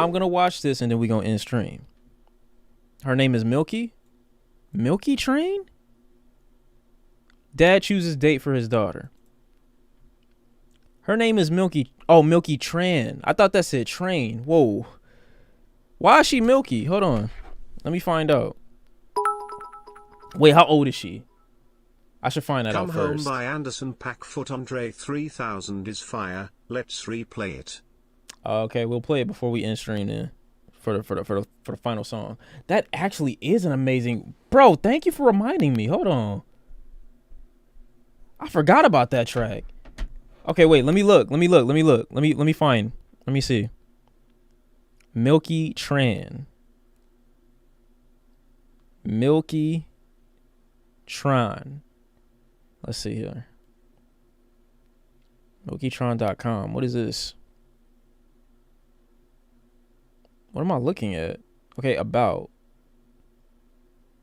Now I'm gonna watch this and then we gonna end stream. Her name is Milky. Milky Train? Dad chooses date for his daughter. Her name is Milky. Oh, Milky Tran. I thought that said train. Whoa. Why is she Milky? Hold on. Let me find out. Wait, how old is she? I should find that out first. Come Home by Anderson Packfoot. Andre 3000 is fire. Let's replay it. Okay, we'll play it before we end stream then. For the final song. That actually is an amazing... Bro, thank you for reminding me. Hold on. I forgot about that track. Okay, wait, let me look. Let me find. Let me see. Milky Tran. Milky Tron. Let's see here. MilkyTron.com. What is this? What am I looking at? Okay, about.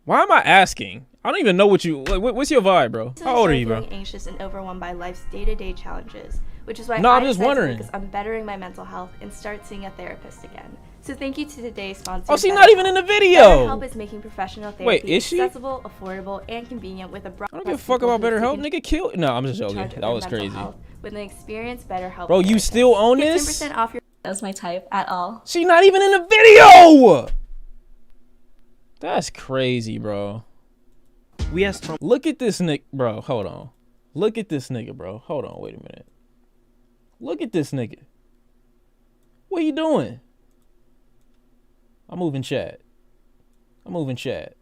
Why am I asking? I don't even know what you... Like, what's your vibe, bro? How old are you, bro? Feeling anxious and overwhelmed by life's day-to-day challenges, which is why I'm just wondering. Focus on bettering my mental health and start seeing a therapist again. So thank you to today's sponsor. Oh, she's not even in the video. BetterHelp is making professional therapy Wait, is she? accessible, affordable, and convenient with a broad... I don't give a fuck about BetterHelp. Nigga, kill... No, I'm just joking. That was crazy. With an experienced BetterHelp. Bro, you still own this? 10% off your... That's my type at all. She's not even in the video. That's crazy, bro. We asked Tom. Look at this nigga, bro. Hold on. Look at this nigga, bro. Hold on. Wait a minute. Look at this nigga. What are you doing? I'm moving chat. I'm moving chat.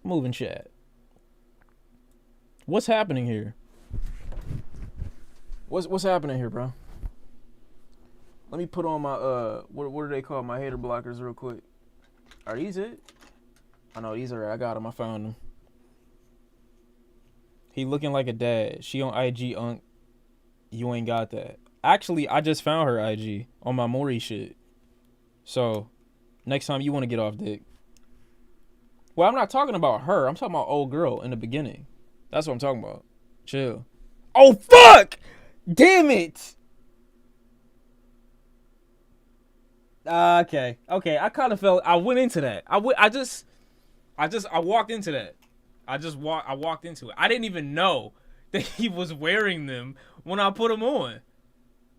I'm moving chat. What's happening here? What's happening here, bro? Let me put on my what do they call my hater blockers real quick. Are these it? I know these are. I got them. I found them. He looking like a dad. She on IG, Unk. You ain't got that. Actually, I just found her IG on my Maury shit. So, next time you want to get off dick. Well, I'm not talking about her. I'm talking about old girl in the beginning. That's what I'm talking about. Chill. Oh, fuck! Damn it! Okay. I kind of felt... I went into that. I walked into that. I walked into it. I didn't even know that he was wearing them when I put them on.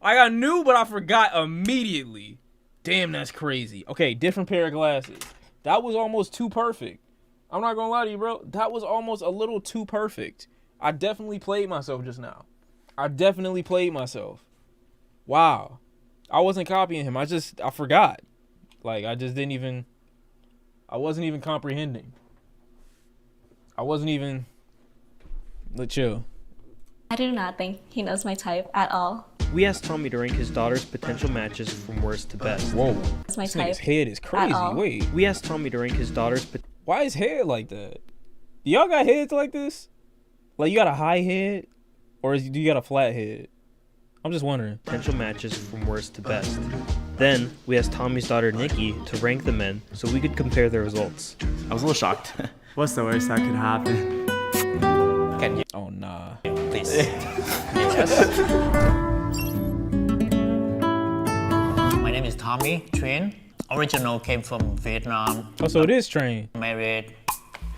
Like, I knew, but I forgot immediately. Damn, that's crazy. Okay, different pair of glasses. That was almost too perfect. I'm not gonna lie to you, bro. That was almost a little too perfect. I definitely played myself just now. I definitely played myself. Wow. I wasn't copying him. I forgot. Like, I wasn't even comprehending. Let's chill. I do not think he knows my type at all. We asked Tommy to rank his daughter's potential matches from worst to best. Whoa. That's my This type. nigga's head is crazy. Wait. We asked Tommy to rank his daughter's Why is head like that? Do y'all got heads like this? Like, you got a high head? Or do you got a flat head? I'm just wondering. potential matches from worst to best. Then, we asked Tommy's daughter Nikki to rank the men so we could compare their results. I was a little shocked. What's the worst that could happen? Can you? Oh, nah. Please. Yes. My name is Tommy Tran. Original came from Vietnam. Oh, so it is train. Married,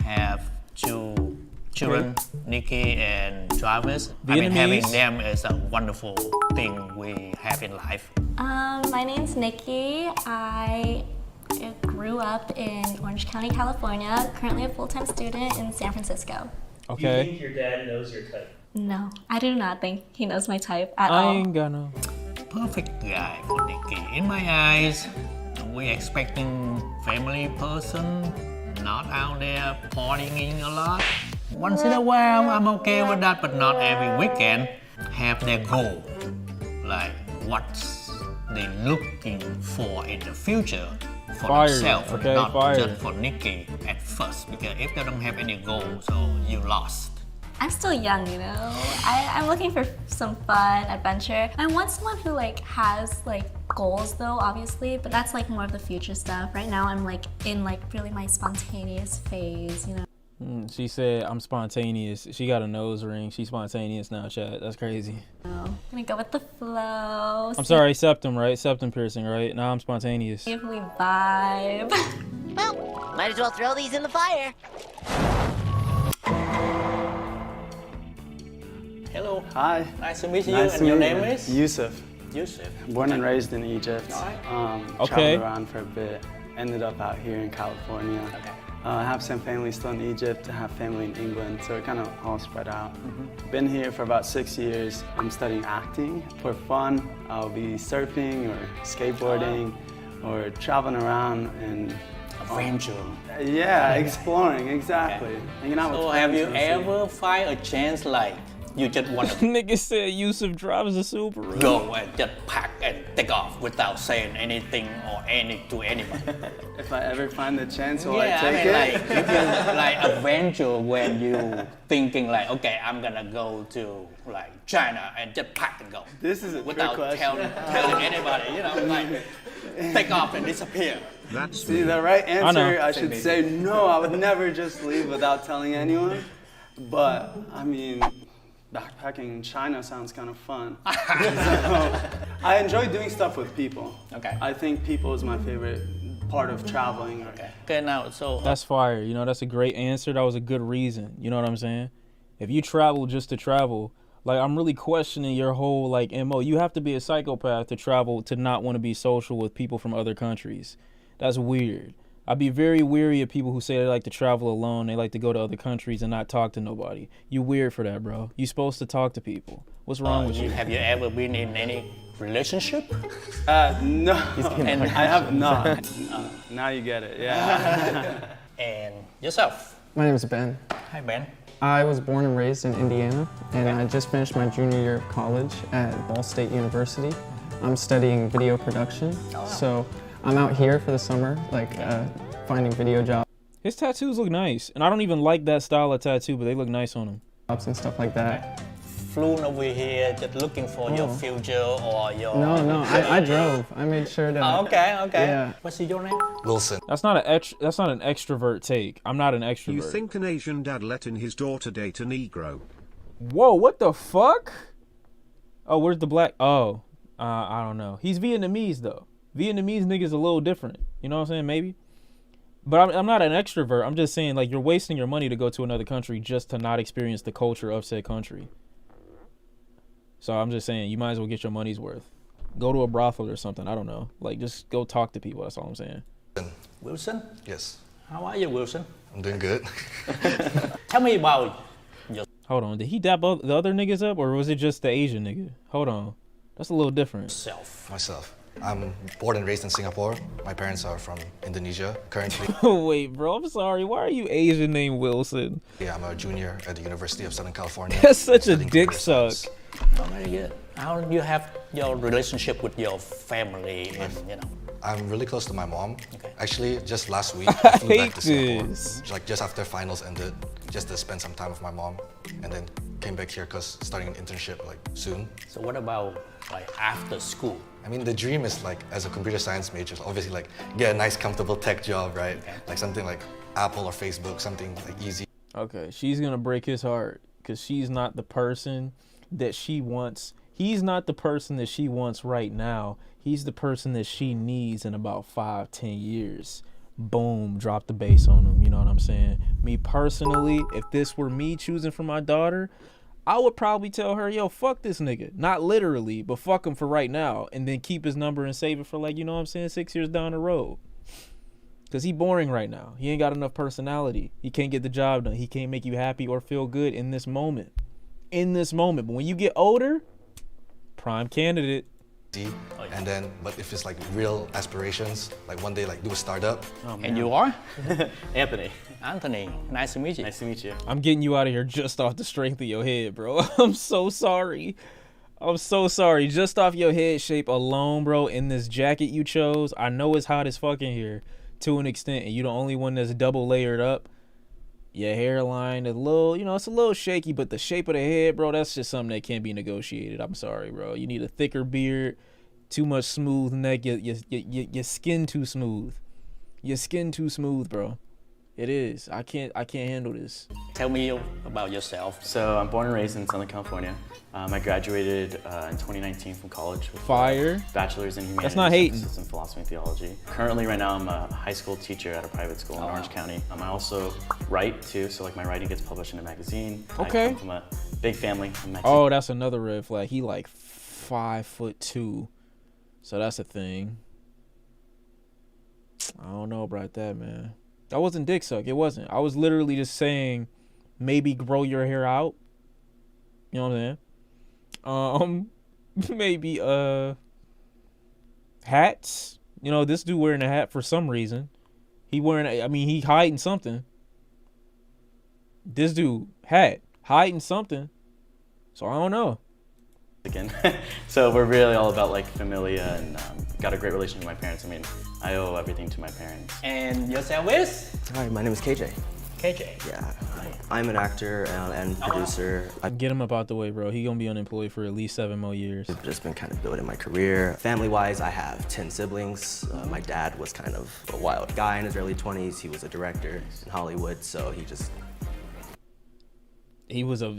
have two children, Nikki and Travis. I mean, Vietnamese? having them is a wonderful thing we have in life. My name's Nikki. I grew up in Orange County, California. Currently a full-time student in San Francisco. Okay. You think your dad knows your type? No, I do not think he knows my type at I all. ain't gonna. Perfect guy for Nikki. In my eyes, we expecting family person, not out there partying a lot. Once in a while, I'm okay with that, but not every weekend. Have their goal, like what they looking for in the future for Fire, themselves, okay, not fire. just for Nikki at first. Because if they don't have any goal, so you lost. I'm still young, you know. I'm looking for some fun, adventure. I want someone who has goals though, obviously, but that's more of the future stuff. Right now I'm in really my spontaneous phase, you know. She said I'm spontaneous. She got a nose ring. She's spontaneous now, chat. That's crazy. I'm gonna go with the flow. I'm sorry, septum, right? Septum piercing, right? Now I'm spontaneous. See if we vibe. Well, might as well throw these in the fire. Hello. Hi. Nice to meet you. Nice And to your meet name you. is? Yusuf. Yusuf. Born and raised in Egypt. Okay. Traveled around for a bit. Ended up out here in California. Okay. I have some family still in Egypt. I have family in England, so it kind of all spread out. Been here for about 6 years. I'm studying acting for fun. I'll be surfing or skateboarding or traveling around and Adventure. yeah, exploring, exactly. Hanging out So with have friends you mostly. ever find a chance like you just want to Nigga said Yusuf drives a Subaru. go and just pack and take off without saying anything or to anyone? If I ever find the chance, will Yeah, I take mean, it? like if you like adventure when you thinking like, okay, I'm gonna go to like China and just pack and go. This is a trick without question. telling anybody, you know, like take off and disappear. That's See, me. the right know. answer, I should say no, I would never just leave without telling anyone. But, I mean, backpacking in China sounds kind of fun. So, I enjoy doing stuff with people. Okay. I think people is my favorite part of traveling. Okay, now so That's fire. You know, that's a great answer. That was a good reason. You know what I'm saying? If you travel just to travel, like I'm really questioning your whole like MO. You have to be a psychopath to travel to not want to be social with people from other countries. That's weird. I'd be very weary of people who say they like to travel alone. They like to go to other countries and not talk to nobody. You weird for that, bro. You supposed to talk to people. What's wrong with you? have you ever been in any relationship? No, And I have not. Now you get it, yeah. and yourself. My name is Ben. Hi Ben. I was born and raised in Indiana, and I just finished my junior year of college at Ball State University. I'm studying video production, so I'm out here for the summer, like finding video jobs His tattoos look nice, and I don't even like that style of tattoo, but they look nice on him. and stuff like that. Flown over here just looking for your future or your... No, I drove. I made sure to. Oh, okay. Yeah. What's your name? Wilson. That's not an extrovert take. I'm not an extrovert. You think an Asian dad letting his daughter date a Negro? Whoa, what the fuck? Oh, where's the black? Oh, I don't know. He's Vietnamese though. Vietnamese niggas a little different. You know what I'm saying? Maybe. But I'm not an extrovert. I'm just saying like you're wasting your money to go to another country just to not experience the culture of said country. So I'm just saying you might as well get your money's worth. Go to a brothel or something. I don't know. Like just go talk to people. That's all I'm saying. Wilson? Yes. How are you, Wilson? I'm doing good. Tell me about Hold on. Did he dap the other niggas up or was it just the Asian nigga? Hold on. That's a little different. yourself. Myself. I'm born and raised in Singapore. My parents are from Indonesia. Currently, Wait, bro. I'm sorry. Why are you Asian named Wilson? I'm a junior at the University of Southern California. That's such a studying dick computer suck. science. Oh, very good. How do you have your relationship with your family and, you know? I'm really close to my mom. Okay. Actually, just last week, I flew hate back to Singapore. this. Like just after finals ended, just to spend some time with my mom, and then came back here because starting an internship like soon. So what about like after school? I mean, the dream is like, as a computer science major, obviously like get a nice, comfortable tech job, right? Okay. Like something like Apple or Facebook, something like easy. Okay, she's gonna break his heart because she's not the person that she wants. He's not the person that she wants right now. He's the person that she needs in about 5-10 years. Boom, drop the bass on him. You know what I'm saying? Me personally, if this were me choosing for my daughter, I would probably tell her, yo, fuck this nigga. Not literally, but fuck him for right now. And then keep his number and save it for like, you know what I'm saying, 6 years down the road. Because he boring right now. He ain't got enough personality. He can't get the job done. He can't make you happy or feel good in this moment. In this moment. But when you get older, prime candidate. And then, but if it's like real aspirations, like one day like do a startup. And you are? Anthony, Anthony, nice to meet you. nice to meet you. I'm getting you out of here just off the strength of your head, bro. I'm so sorry. I'm so sorry. Just off your head shape alone, bro, in this jacket you chose. I know it's hot as fucking here to an extent, and you're the only one that's double layered up. Your hairline is a little, you know, it's a little shaky, but the shape of the head, bro, that's just something that can't be negotiated. I'm sorry, bro. You need a thicker beard, too much smooth neck, your skin too smooth. Your skin too smooth, bro. It is. I can't handle this. Tell me about yourself. So I'm born and raised in Southern California. I graduated in 2019 from college with Fire. bachelor's in humanities, That's not hating. emphasis in philosophy and theology. Currently, right now, I'm a high school teacher at a private school in Orange County. I also write too, so like my writing gets published in a magazine. Okay. I come from a big family. I'm Mexican. Oh, that's another red flag. He like 5'2", so that's a thing. I don't know about that, man. That wasn't dick suck. It wasn't. I was literally just saying, maybe grow your hair out. You know what I'm saying? Maybe hats. You know, this dude wearing a hat for some reason. He hiding something. This dude hiding something. So I don't know. Again. So we're really all about like familia and got a great relationship with my parents. I mean, I owe everything to my parents. And yourself is? Hi, my name is KJ. KJ. Yeah, I'm an actor and producer. Get him up out the way, bro. He gonna be unemployed for at least 7 more years. I've just been kind of building my career. Family-wise, I have 10 siblings. My dad was kind of a wild guy in his early 20s. He was a director in Hollywood, so He was a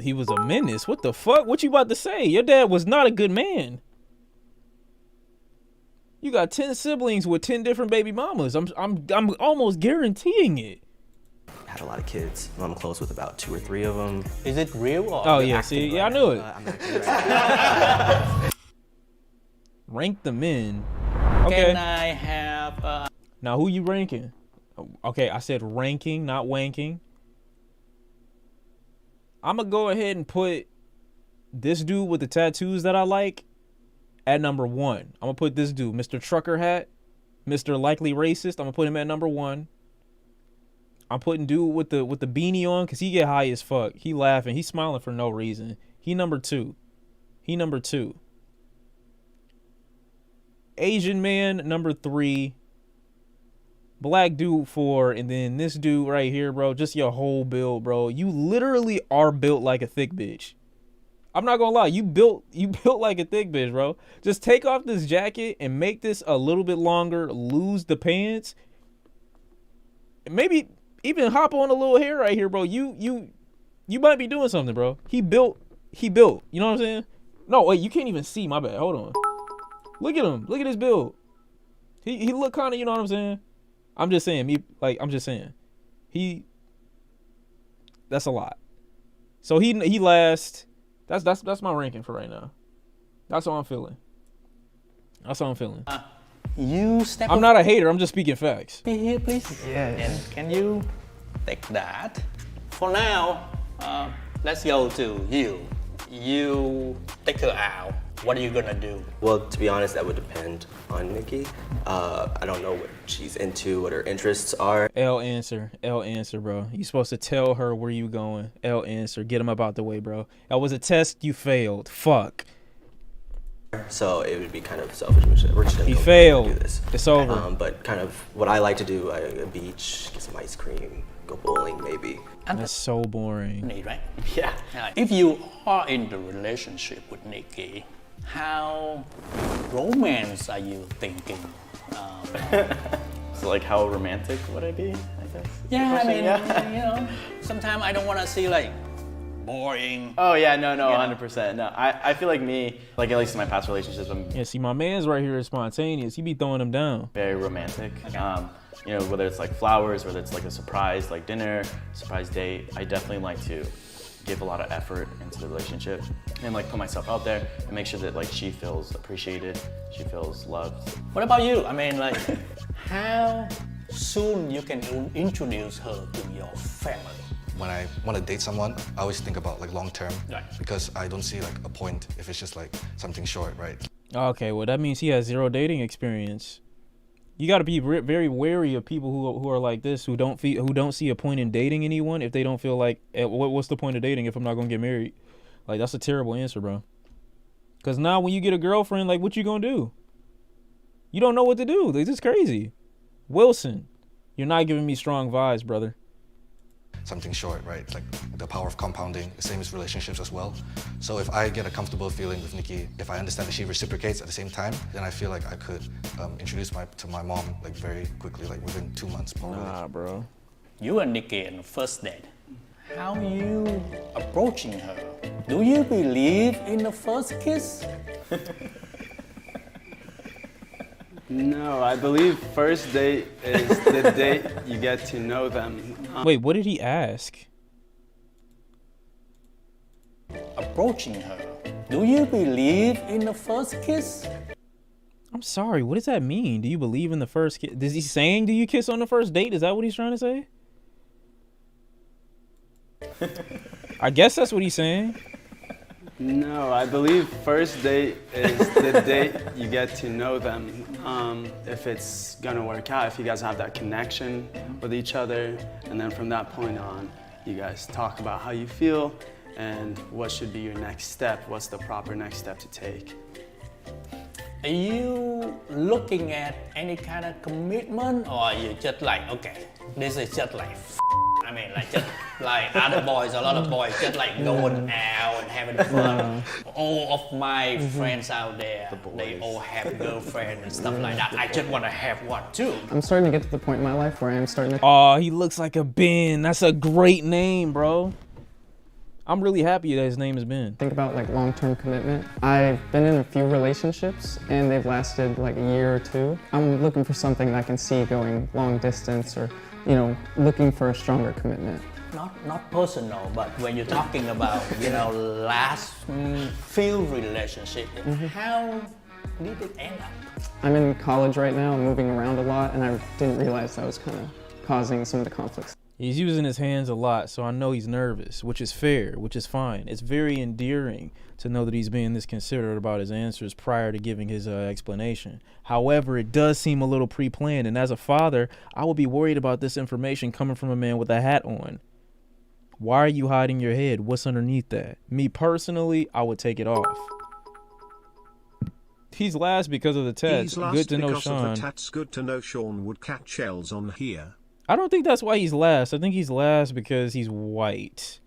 menace. What the fuck? What you about to say? Your dad was not a good man. You got 10 siblings with 10 different baby mamas. I'm almost guaranteeing it. had a lot of kids. I'm close with about 2 or 3 of them. Is it real or? Oh yeah, see, yeah, I knew it. I'm acting right. Rank the men. Okay. Can I have? Now who you ranking? Okay, I said ranking, not wanking. I'm gonna go ahead and put this dude with the tattoos that I like at number 1. I'm gonna put this dude, Mr. Trucker Hat, Mr. Likely Racist. I'm gonna put him at number 1. I'm putting dude with the beanie on because he get high as fuck. He laughing. He's smiling for no reason. He number 2. Asian man number 3. Black dude 4, and then this dude right here, bro. Just your whole build, bro. You literally are built like a thick bitch. I'm not gonna lie, you built like a thick bitch, bro. Just take off this jacket and make this a little bit longer. Lose the pants. Maybe even hop on a little hair right here, bro. You might be doing something, bro. He built. You know what I'm saying? No, wait, you can't even see. My bad. Hold on. Look at him. Look at his build. He look kind of, you know what I'm saying? I'm just saying, that's a lot. So he last. That's my ranking for right now. That's how I'm feeling. I'm not a hater. I'm just speaking facts. Be here, please. Yeah. And can you take that? For now, let's go to you. You take her out. What are you gonna do? Well, to be honest, that would depend on Nikki. I don't know what she's into, what her interests are. L answer, bro. You supposed to tell her where you going. L answer. Get him up out the way, bro. That was a test. You failed. Fuck. So it would be kind of selfish. We're just gonna He go failed. do this. It's over. But kind of what I like to do, a beach, get some ice cream, go bowling maybe. That's so boring. Need, right? Yeah. If you are in the relationship with Nikki, how romance are you thinking? So like how romantic would I be, I guess? Yeah, I mean, you know, sometimes I don't want to see like boring. Oh yeah, no, 100%. No, I feel like me, like at least in my past relationships, I'm Yeah, see, my man's right here is spontaneous. He be throwing them down. very romantic. You know, whether it's like flowers, whether it's like a surprise, like dinner, surprise date, I definitely like to give a lot of effort into the relationship and like put myself out there and make sure that like she feels appreciated, she feels loved. What about you? I mean, like, how soon you can introduce her to your family? When I want to date someone, I always think about like long term, Right. because I don't see like a point if it's just like something short, right? Okay, well that means he has 0 dating experience. You got to be very wary of people who are like this, who don't see a point in dating anyone if they don't feel like, what's the point of dating if I'm not gonna get married? Like, that's a terrible answer, bro. Because now when you get a girlfriend, like, what you gonna do? You don't know what to do. This is crazy. Wilson, you're not giving me strong vibes, brother. Something short, right? Like the power of compounding, the same as relationships as well. So if I get a comfortable feeling with Nikki, if I understand that she reciprocates at the same time, then I feel like I could introduce to my mom like very quickly, like within 2 months probably. Nah, bro. You and Nikki on the first date. How you approaching her? Do you believe in the first kiss? No, I believe first date is the date you get to know them. Wait, what did he ask? Approaching her. Do you believe in the first kiss? I'm sorry, what does that mean? Do you believe in the first kiss? Is he saying do you kiss on the first date? Is that what he's trying to say? I guess that's what he's saying. No, I believe first date is the date you get to know them. If it's gonna work out, if you guys have that connection with each other, and then from that point on, you guys talk about how you feel and what should be your next step, what's the proper next step to take. Are you looking at any kind of commitment, or are you just like, okay, this is just like I mean, like just like other boys, a lot of boys just like going out and having fun. All of my friends out there, they all have girlfriends and stuff like that. I just want to have one too. I'm starting to get to the point in my life where I'm starting to... Oh, he looks like a Ben. That's a great name, bro. I'm really happy that his name is Ben. Think about like long-term commitment. I've been in a few relationships and they've lasted like a year or two. I'm looking for something that I can see going long distance, or, you know, looking for a stronger commitment. Not personal, but when you're talking about, you know, last few relationships, how did it end up? I'm in college right now, I'm moving around a lot, and I didn't realize that was kind of causing some of the conflicts. He's using his hands a lot, so I know he's nervous, which is fair, which is fine. It's very endearing to know that he's being this considerate about his answers prior to giving his explanation. However, it does seem a little pre-planned, and as a father, I would be worried about this information coming from a man with a hat on. Why are you hiding your head? What's underneath that? Me personally, I would take it off. He's last because of the tats. Good to know Shawn. Tats. Good to know Shawn would catch L's on here. I don't think that's why he's last. I think he's last because he's white.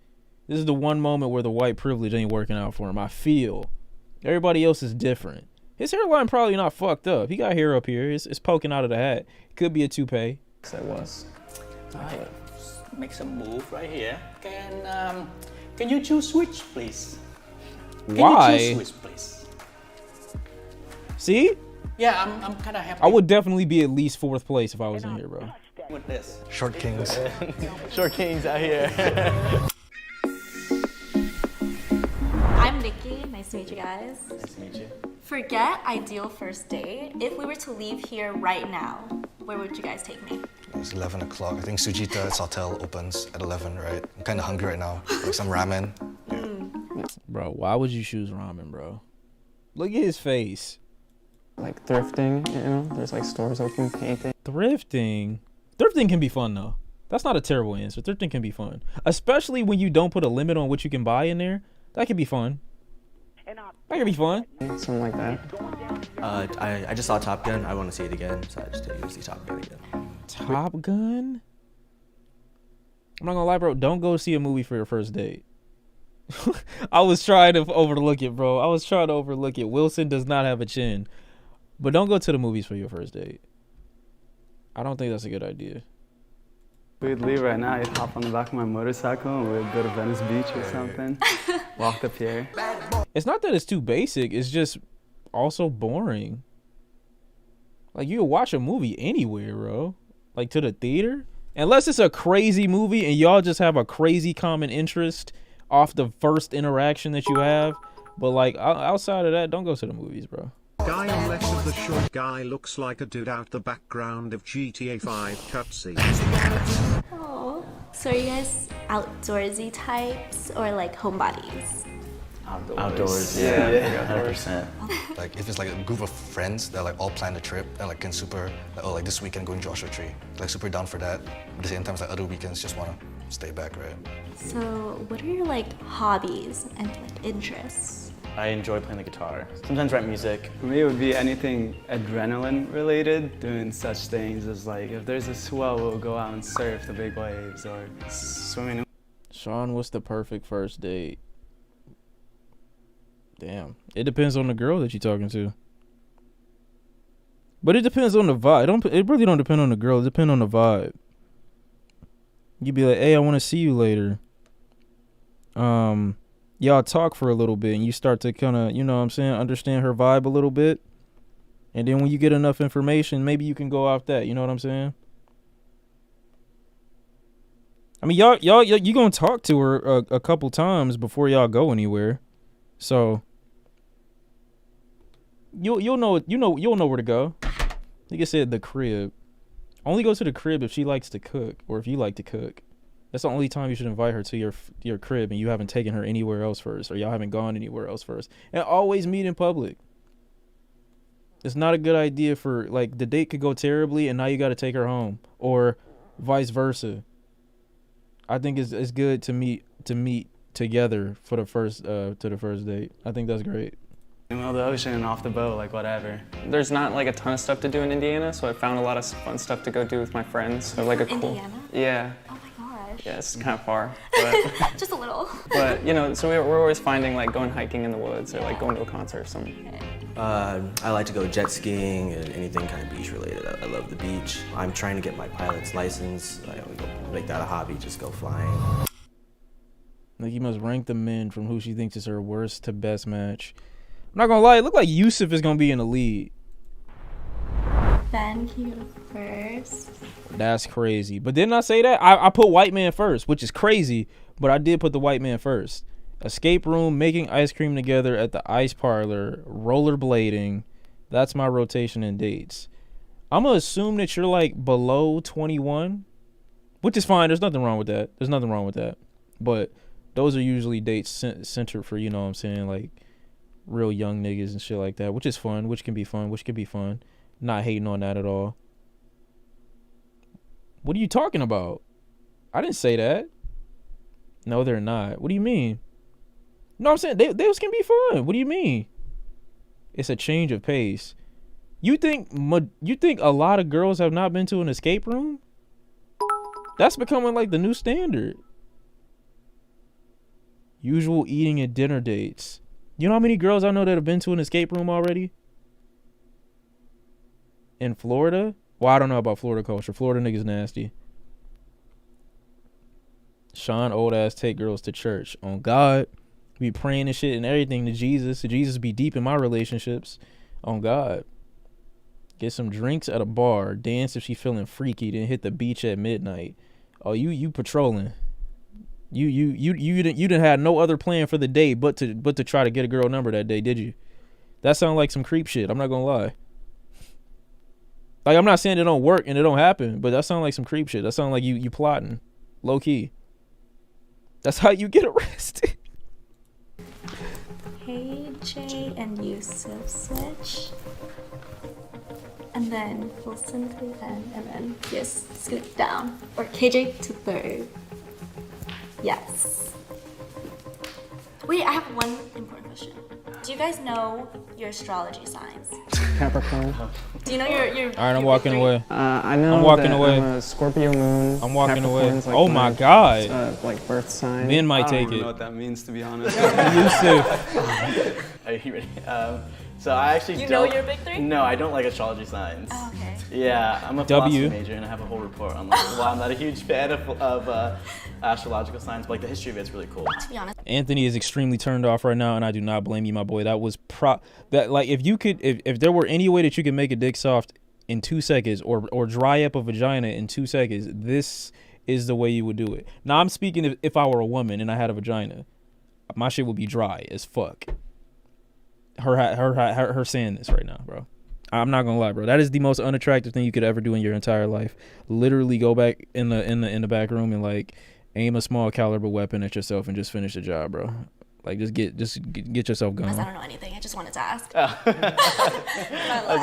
This is the one moment where the white privilege ain't working out for him. I feel. Everybody else is different. His hairline probably not fucked up. He got hair up here. It's poking out of the hat. Could be a toupee. That was. All right, make some move right here. Can you choose switch, please? Why? Can you choose switch, please? See? Yeah, I'm kind of happy. I would definitely be at least 4th place if I was in here, bro. With this. Short kings. Short kings out here. I'm Nikki. Nice to meet you guys. Nice to meet you. Forget ideal first date. If we were to leave here right now, where would you guys take me? It's 11 o'clock. I think Sujita's hotel opens at 11, right? I'm kind of hungry right now. Like some ramen. Bro, why would you choose ramen, bro? Look at his face. Like thrifting, you know? There's like stores open, painting. Thrifting? Thrifting can be fun, though. That's not a terrible answer. Thrifting can be fun. Especially when you don't put a limit on what you can buy in there. That can be fun. That can be fun. Something like that. I just saw Top Gun. I want to see it again, so I just take you to see Top Gun again. Top Gun? I'm not gonna lie, bro. Don't go see a movie for your first date. I was trying to overlook it, bro. I was trying to overlook it. Wilson does not have a chin. But don't go to the movies for your first date. I don't think that's a good idea. We'd leave right now. You'd hop on the back of my motorcycle and we'd go to Venice Beach or something. Walk the pier. It's not that it's too basic. It's just also boring. Like, you can watch a movie anywhere, bro. Like, to the theater. Unless it's a crazy movie and y'all just have a crazy common interest off the first interaction that you have. But, like, outside of that, don't go to the movies, bro. Guy on left of the short guy looks like a dude out the background of GTA 5 cutscene. Oh. So are you guys outdoorsy types or like homebodies? Outdoors. Yeah, 100%. Like if it's like a group of friends that like all plan the trip and like can super, like, oh, like this weekend going Joshua Tree, like super down for that. But at the same time, it's like other weekends just want to stay back, right? So what are your like hobbies and like interests? I enjoy playing the guitar. Sometimes write music. For me, it would be anything adrenaline related. Doing such things as like, if there's a swell, we'll go out and surf the big waves or swimming. Shawn, what's the perfect first date? Damn. It depends on the girl that you're talking to. But it depends on the vibe. It really don't depend on the girl. It depends on the vibe. You be like, hey, I want to see you later. Y'all talk for a little bit, and you start to kind of, you know what I'm saying, understand her vibe a little bit. And then when you get enough information, maybe you can go off that. You know what I'm saying? I mean, y'all, you gonna talk to her a couple times before y'all go anywhere, so you'll know where to go. Like I said, the crib. Only go to the crib if she likes to cook or if you like to cook. That's the only time you should invite her to your crib and you haven't taken her anywhere else first, or y'all haven't gone anywhere else first. And always meet in public. It's not a good idea for, like, the date could go terribly and now you got to take her home, or vice versa. I think it's good to meet together for the first date. I think that's great. You know, the ocean and off the boat, like whatever. There's not like a ton of stuff to do in Indiana, so I found a lot of fun stuff to go do with my friends. So like a cool. Indiana? Yeah. Oh my gosh. Yeah, it's kind of far, but Just a little. but you know, so we're always finding like going hiking in the woods or like going to a concert or something. I like to go jet skiing and anything kind of beach related. I love the beach. I'm trying to get my pilot's license. Make that a hobby, just go flying. Like, you must rank the men from who she thinks is her worst to best match. I'm not gonna lie, it look like Yusuf is gonna be in the lead. Ben, can you go first? That's crazy. But didn't I say that? I put white man first, which is crazy, but I did put the white man first. Escape room, making ice cream together at the ice parlor, rollerblading. That's my rotation in dates. I'm gonna assume that you're like below 21, which is fine. There's nothing wrong with that. But those are usually dates centered for, you know what I'm saying, like real young niggas and shit like that, which is fun, which can be fun. Not hating on that at all. What are you talking about? I didn't say that. No, they're not. What do you mean? No, I'm saying those can be fun. What do you mean? It's a change of pace. You think a lot of girls have not been to an escape room? That's becoming like the new standard. Usual eating and dinner dates. You know how many girls I know that have been to an escape room already? In Florida? Well, I don't know about Florida culture. Florida niggas nasty. Shawn old ass take girls to church. On God. Be praying and shit and everything to Jesus. Jesus be deep in my relationships. On God. Get some drinks at a bar. Dance if she feeling freaky. Then hit the beach at midnight. Oh, you patrolling. You didn't have no other plan for the day but to try to get a girl number that day, did you? That sounds like some creep shit. I'm not gonna lie. Like, I'm not saying it don't work and it don't happen, but that sounds like some creep shit. That sounds like you plotting, low key. That's how you get arrested. KJ and Yusuf switch. And then Wilson to the end, and then just scoot down. Or KJ to third. Yes. Wait, I have one important question. Do you guys know your astrology signs? Capricorn. Do you know your All right, I'm walking away. I know I'm walking that away. I'm a Scorpio moon. I'm walking away. Capricorn's like Oh my God. Like birth sign. Men might I take don't even it. know what that means, to be honest. Are you ready? So I actually You don't. know your big three? No, I don't like astrology signs. Oh, okay. Yeah, I'm a W. philosophy major and I have a whole report on like why I'm not a huge fan of astrological signs, but like the history of it's really cool. To be honest. Anthony is extremely turned off right now, and I do not blame you, my boy. That was like, if there were any way that you could make a dick soft in 2 seconds or dry up a vagina in 2 seconds, this is the way you would do it. Now I'm speaking if I were a woman and I had a vagina, my shit would be dry as fuck. Her saying this right now, bro. I'm not gonna lie, bro. That is the most unattractive thing you could ever do in your entire life. Literally go back in the back room and like aim a small caliber weapon at yourself and just finish the job, bro. Like just get yourself going. I don't know anything. I just wanted to ask. I was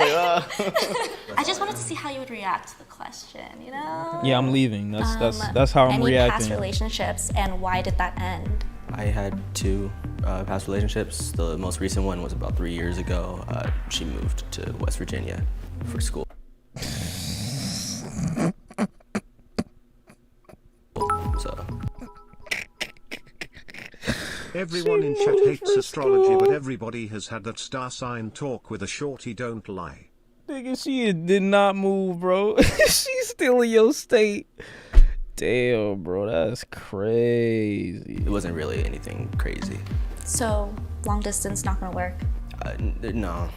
like, I just wanted to see how you would react to the question, you know? Yeah, I'm leaving. That's how I'm any reacting. Past relationships, and why did that end? I had 2 past relationships. The most recent one was about 3 years ago. She moved to West Virginia for school. So. Everyone in chat hates astrology, but everybody has had that star sign talk with a shorty, don't lie. Nigga, she did not move, bro. She's still in your state. Damn, bro, that's crazy. It wasn't really anything crazy. So long distance not gonna work? No.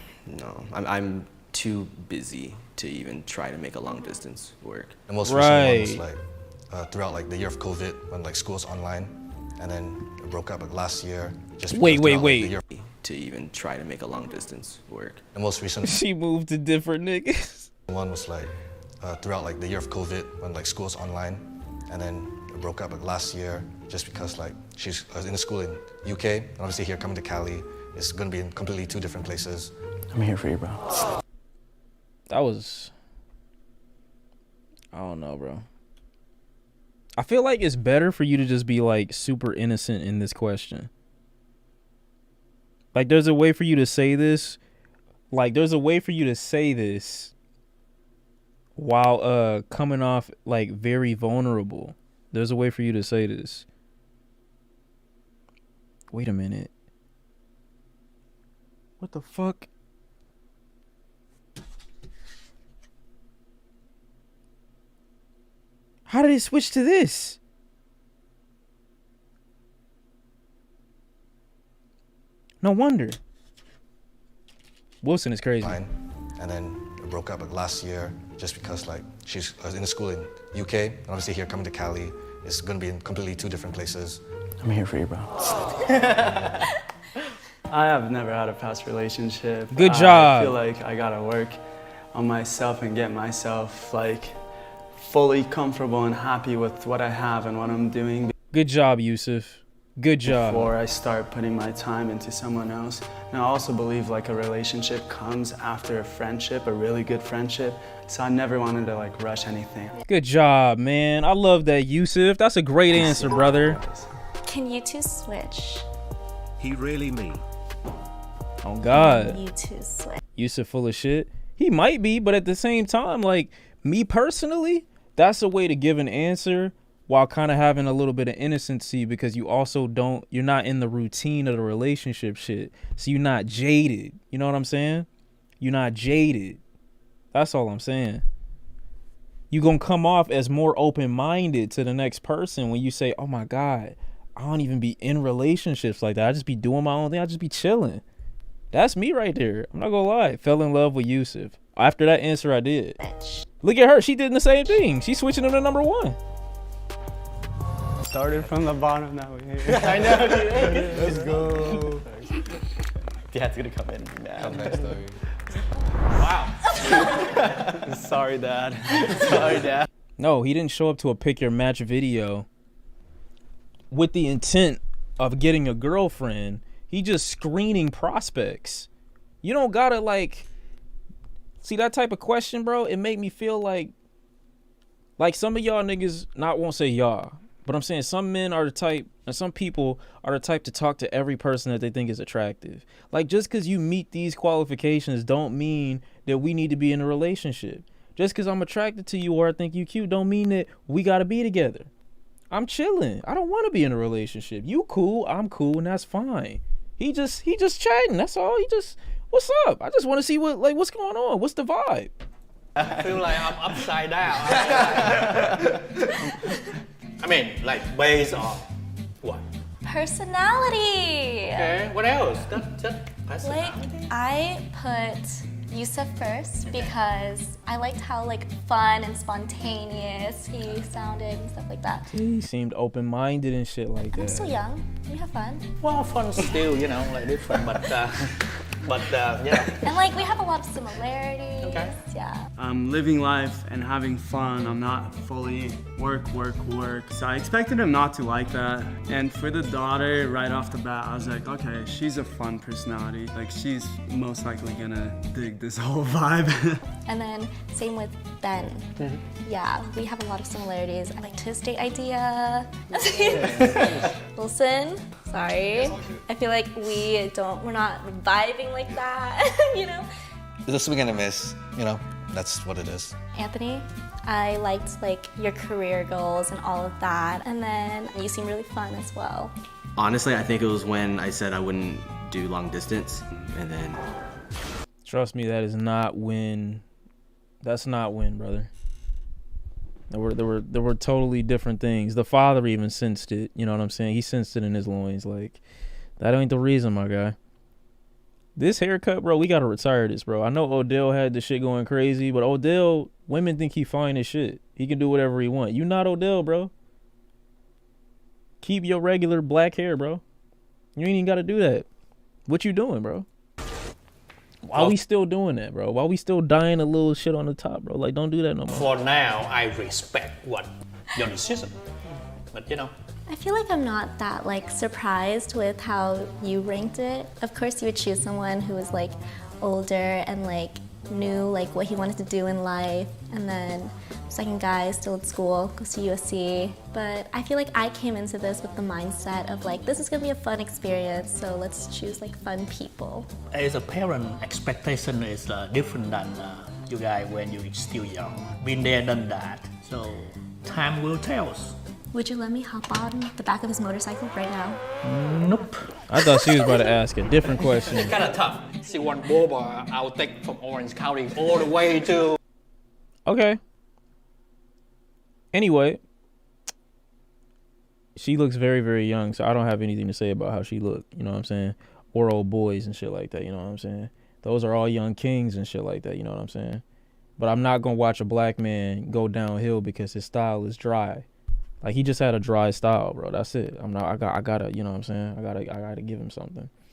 I'm too busy to even try to make a long distance work. The most recent one was like throughout like the year of COVID when like school's online, and then it broke up like last year. Just Wait. like, the year to even try to make a long distance work. The most recent She moved to different niggas. one was like throughout like the year of COVID when like school's online, and then it broke up like last year just because like she's in a school in UK, and obviously here coming to Cali, it's gonna be in completely two different places. I'm here for you, bro. That was, I don't know, bro. I feel like it's better for you to just be like super innocent in this question. Like there's a way for you to say this. Like there's a way for you to say this while coming off like very vulnerable. There's a way for you to say this. Wait a minute. What the fuck? How did it switch to this? No wonder. Wilson is crazy. And then it broke up like last year just because like she's in a school in UK, and obviously here coming to Cali, it's gonna be in completely two different places. I'm here for you, bro. I have never had a past relationship. Good job. I feel like I gotta work on myself and get myself like fully comfortable and happy with what I have and what I'm doing. Good job, Yusuf. Good job. Before I start putting my time into someone else. And I also believe like a relationship comes after a friendship, a really good friendship. So I never wanted to like rush anything. Good job, man. I love that, Yusuf. That's a great answer, brother. Can you two switch? He really me. Oh God. You two switch. Yusuf full of shit. He might be, but at the same time, like me personally, that's a way to give an answer while kind of having a little bit of innocency, because you also you're not in the routine of the relationship shit. So you're not jaded. You know what I'm saying? You're not jaded. That's all I'm saying. You're going to come off as more open-minded to the next person when you say, oh my God, I don't even be in relationships like that. I just be doing my own thing. I just be chilling. That's me right there. I'm not going to lie. Fell in love with Yusuf. After that answer, I did. Look at her. She did the same thing. She's switching to number one. Started from the bottom, now we're here. I know, dude. Let's go. Dad's gonna come in. Come next, though. Wow. Sorry, Dad. Sorry, Dad. No, he didn't show up to a pick your match video with the intent of getting a girlfriend. He just screening prospects. You don't gotta like, see that type of question, bro? It make me feel like some of y'all niggas, won't say y'all, but I'm saying some men are the type, and some people are the type to talk to every person that they think is attractive. Like, just because you meet these qualifications don't mean that we need to be in a relationship. Just because I'm attracted to you or I think you cute don't mean that we got to be together. I'm chilling. I don't want to be in a relationship. You cool, I'm cool, and that's fine. He just chatting. That's all. What's up? I just want to see what's going on. What's the vibe? I feel like I'm upside down. I mean, like based on what? Personality. Okay, what else? Just personality. Like, I put Yusuf first because I liked how like fun and spontaneous he sounded and stuff like that. He seemed open-minded and shit like that. I'm still young. We have fun. Well, fun still, like different, but yeah. And like we have a lot of similarities. Okay. Yeah. I'm living life and having fun. I'm not fully work. So I expected him not to like that. And for the daughter, right off the bat, I was like, okay, she's a fun personality. Like, she's most likely gonna dig this whole vibe. And then same with Ben. Mm-hmm. Yeah, we have a lot of similarities. I liked his date idea. Wilson, sorry. I feel like we're not vibing like that, you know? It's a swing and a miss, that's what it is. Anthony, I liked like your career goals and all of that. And then you seem really fun as well. Honestly, I think it was when I said I wouldn't do long distance, and then... Trust me, that is not win. That's not win, brother. There were totally different things. The father even sensed it. You know what I'm saying? He sensed it in his loins. Like, that ain't the reason, my guy. This haircut, bro, we gotta retire this, bro. I know Odell had the shit going crazy, but Odell, women think he fine as shit. He can do whatever he want. You not Odell, bro. Keep your regular black hair, bro. You ain't even gotta do that. What you doing, bro? Why we still doing that, bro? Why we still dyeing a little shit on the top, bro? Like, don't do that no more. For now, I respect what your decision. But you know. I feel like I'm not that like surprised with how you ranked it. Of course you would choose someone who was like older and like knew like what he wanted to do in life, and then second guy still at school, goes to USC. But I feel like I came into this with the mindset of like, this is gonna be a fun experience, so let's choose like fun people. As a parent, expectation is different than you guys when you're still young. Been there, done that. So time will tell us. Would you let me hop on the back of his motorcycle right now? Nope. I thought she was about to ask a different question. It's kind of tough. She want boba, I'll take from Orange County all the way to... Okay. Anyway, she looks very, very young, so I don't have anything to say about how she looked, you know what I'm saying? Or old boys and shit like that, you know what I'm saying? Those are all young kings and shit like that, you know what I'm saying? But I'm not going to watch a black man go downhill because his style is dry. Like, he just had a dry style, bro. That's it. I gotta, you know what I'm saying? I gotta give him something.